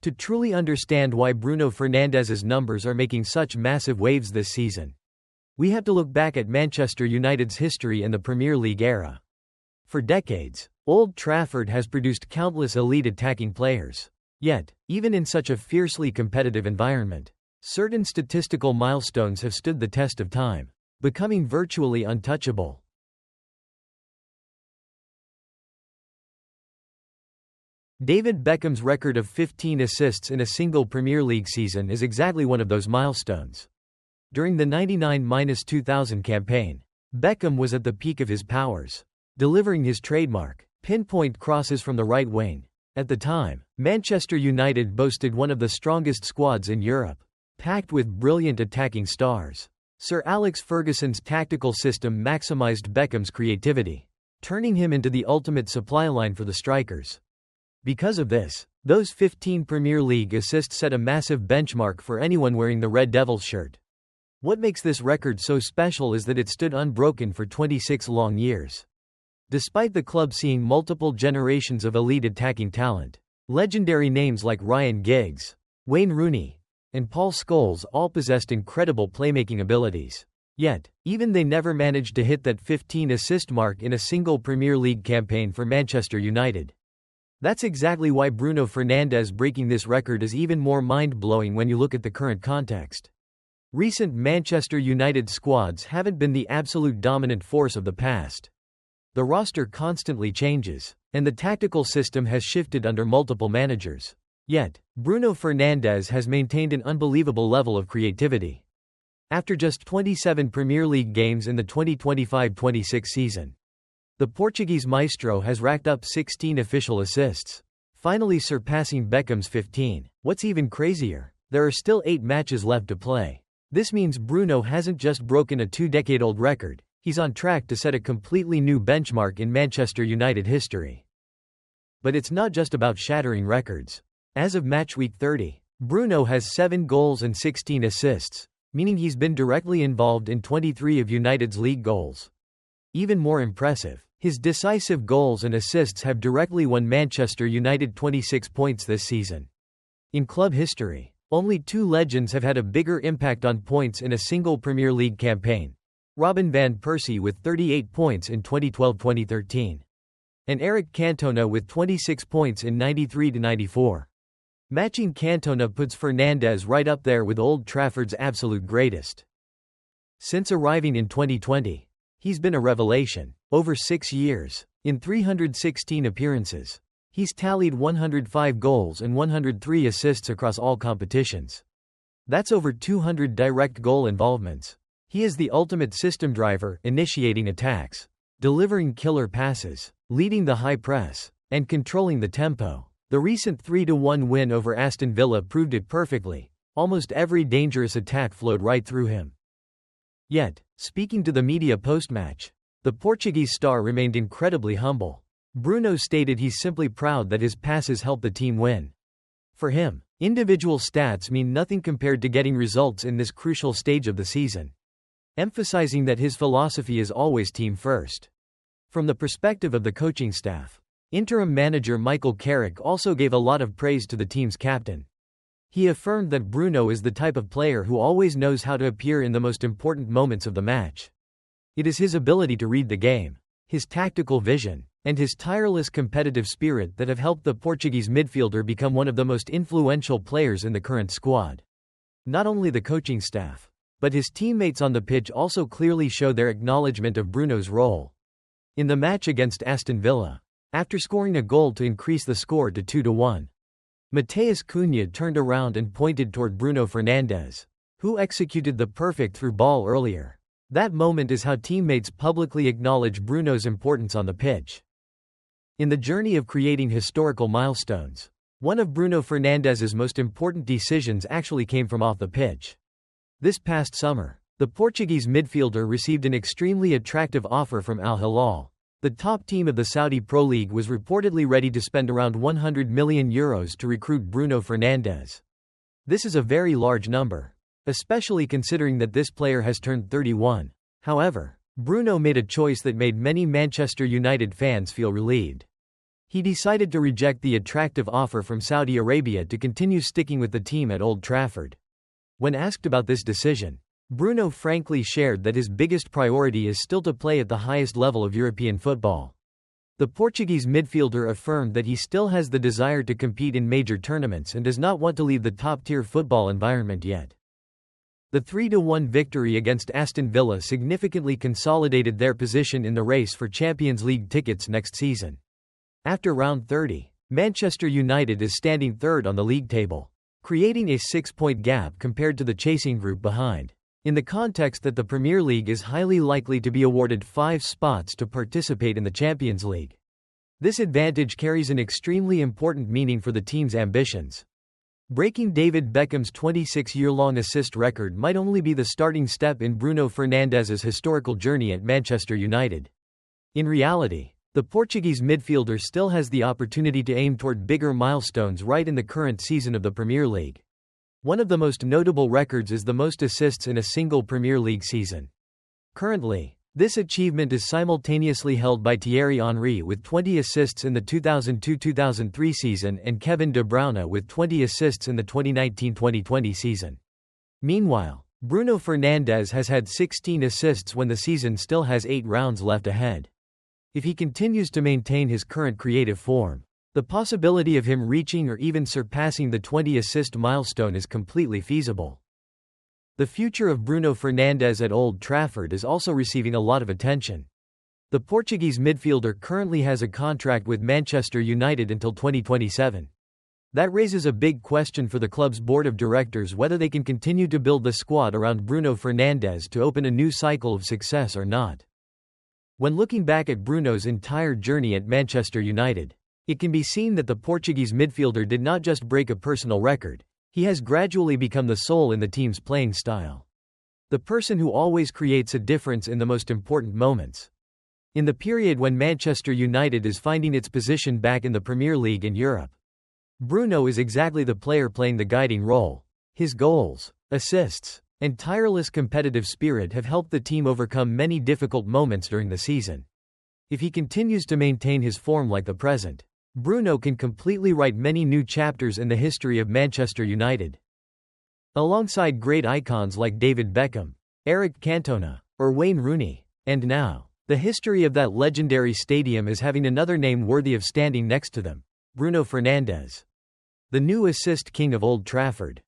To truly understand why Bruno Fernandes's numbers are making such massive waves this season, we have to look back at Manchester United's history in the Premier League era. For decades, Old Trafford has produced countless elite attacking players. Yet, even in such a fiercely competitive environment, certain statistical milestones have stood the test of time, becoming virtually untouchable. David Beckham's record of 15 assists in a single Premier League season is exactly one of those milestones. During the 99-2000 campaign, Beckham was at the peak of his powers, delivering his trademark pinpoint crosses from the right wing. At the time, Manchester United boasted one of the strongest squads in Europe, packed with brilliant attacking stars. Sir Alex Ferguson's tactical system maximized Beckham's creativity, turning him into the ultimate supply line for the strikers. Because of this, those 15 Premier League assists set a massive benchmark for anyone wearing the Red Devils shirt. What makes this record so special is that it stood unbroken for 26 long years. Despite the club seeing multiple generations of elite attacking talent, legendary names like Ryan Giggs, Wayne Rooney, and Paul Scholes all possessed incredible playmaking abilities. Yet, even they never managed to hit that 15-assist mark in a single Premier League campaign for Manchester United. That's exactly why Bruno Fernandes breaking this record is even more mind-blowing when you look at the current context. Recent Manchester United squads haven't been the absolute dominant force of the past. The roster constantly changes, and the tactical system has shifted under multiple managers. Yet, Bruno Fernandes has maintained an unbelievable level of creativity. After just 27 Premier League games in the 2025-26 season, the Portuguese maestro has racked up 16 official assists, finally surpassing Beckham's 15. What's even crazier, there are still 8 matches left to play. This means Bruno hasn't just broken a 2-decade-old record, he's on track to set a completely new benchmark in Manchester United history. But it's not just about shattering records. As of match week 30, Bruno has 7 goals and 16 assists, meaning he's been directly involved in 23 of United's league goals. Even more impressive, his decisive goals and assists have directly won Manchester United 26 points this season. In club history, only 2 legends have had a bigger impact on points in a single Premier League campaign: Robin van Persie with 38 points in 2012-2013, and Eric Cantona with 26 points in 93-94. Matching Cantona puts Fernandes right up there with Old Trafford's absolute greatest. Since arriving in 2020, he's been a revelation. Over 6 years, in 316 appearances, he's tallied 105 goals and 103 assists across all competitions. That's over 200 direct goal involvements. He is the ultimate system driver, initiating attacks, delivering killer passes, leading the high press, and controlling the tempo. The recent 3-1 win over Aston Villa proved it perfectly. Almost every dangerous attack flowed right through him. Yet, speaking to the media post-match, the Portuguese star remained incredibly humble. Bruno stated he's simply proud that his passes helped the team win. For him, individual stats mean nothing compared to getting results in this crucial stage of the season, emphasizing that his philosophy is always team first. From the perspective of the coaching staff, interim manager Michael Carrick also gave a lot of praise to the team's captain. He affirmed that Bruno is the type of player who always knows how to appear in the most important moments of the match. It is his ability to read the game, his tactical vision, and his tireless competitive spirit that have helped the Portuguese midfielder become one of the most influential players in the current squad. Not only the coaching staff, but his teammates on the pitch also clearly show their acknowledgement of Bruno's role. In the match against Aston Villa, after scoring a goal to increase the score to 2-1, Matheus Cunha turned around and pointed toward Bruno Fernandes, who executed the perfect through ball earlier. That moment is how teammates publicly acknowledge Bruno's importance on the pitch. In the journey of creating historical milestones, one of Bruno Fernandes's most important decisions actually came from off the pitch. This past summer, the Portuguese midfielder received an extremely attractive offer from Al Hilal. The top team of the Saudi Pro League was reportedly ready to spend around €100 million to recruit Bruno Fernandes. This is a very large number, especially considering that this player has turned 31. However, Bruno made a choice that made many Manchester United fans feel relieved. He decided to reject the attractive offer from Saudi Arabia to continue sticking with the team at Old Trafford. When asked about this decision, Bruno frankly shared that his biggest priority is still to play at the highest level of European football. The Portuguese midfielder affirmed that he still has the desire to compete in major tournaments and does not want to leave the top-tier football environment yet. The 3-1 victory against Aston Villa significantly consolidated their position in the race for Champions League tickets next season. After round 30, Manchester United is standing third on the league table, creating a 6-point gap compared to the chasing group behind, in the context that the Premier League is highly likely to be awarded 5 spots to participate in the Champions League. This advantage carries an extremely important meaning for the team's ambitions. Breaking David Beckham's 26-year-long assist record might only be the starting step in Bruno Fernandes' historical journey at Manchester United. In reality, the Portuguese midfielder still has the opportunity to aim toward bigger milestones right in the current season of the Premier League. One of the most notable records is the most assists in a single Premier League season. Currently, this achievement is simultaneously held by Thierry Henry with 20 assists in the 2002-2003 season and Kevin De Bruyne with 20 assists in the 2019-2020 season. Meanwhile, Bruno Fernandes has had 16 assists when the season still has 8 rounds left ahead. If he continues to maintain his current creative form, the possibility of him reaching or even surpassing the 20-assist milestone is completely feasible. The future of Bruno Fernandes at Old Trafford is also receiving a lot of attention. The Portuguese midfielder currently has a contract with Manchester United until 2027. That raises a big question for the club's board of directors whether they can continue to build the squad around Bruno Fernandes to open a new cycle of success or not. When looking back at Bruno's entire journey at Manchester United, it can be seen that the Portuguese midfielder did not just break a personal record. He has gradually become the soul in the team's playing style. The person who always creates a difference in the most important moments. In the period when Manchester United is finding its position back in the Premier League in Europe, Bruno is exactly the player playing the guiding role. His goals, assists, and tireless competitive spirit have helped the team overcome many difficult moments during the season. If he continues to maintain his form like the present, Bruno can completely write many new chapters in the history of Manchester United. Alongside great icons like David Beckham, Eric Cantona, or Wayne Rooney, and now, the history of that legendary stadium is having another name worthy of standing next to them: Bruno Fernandes. The new assist king of Old Trafford.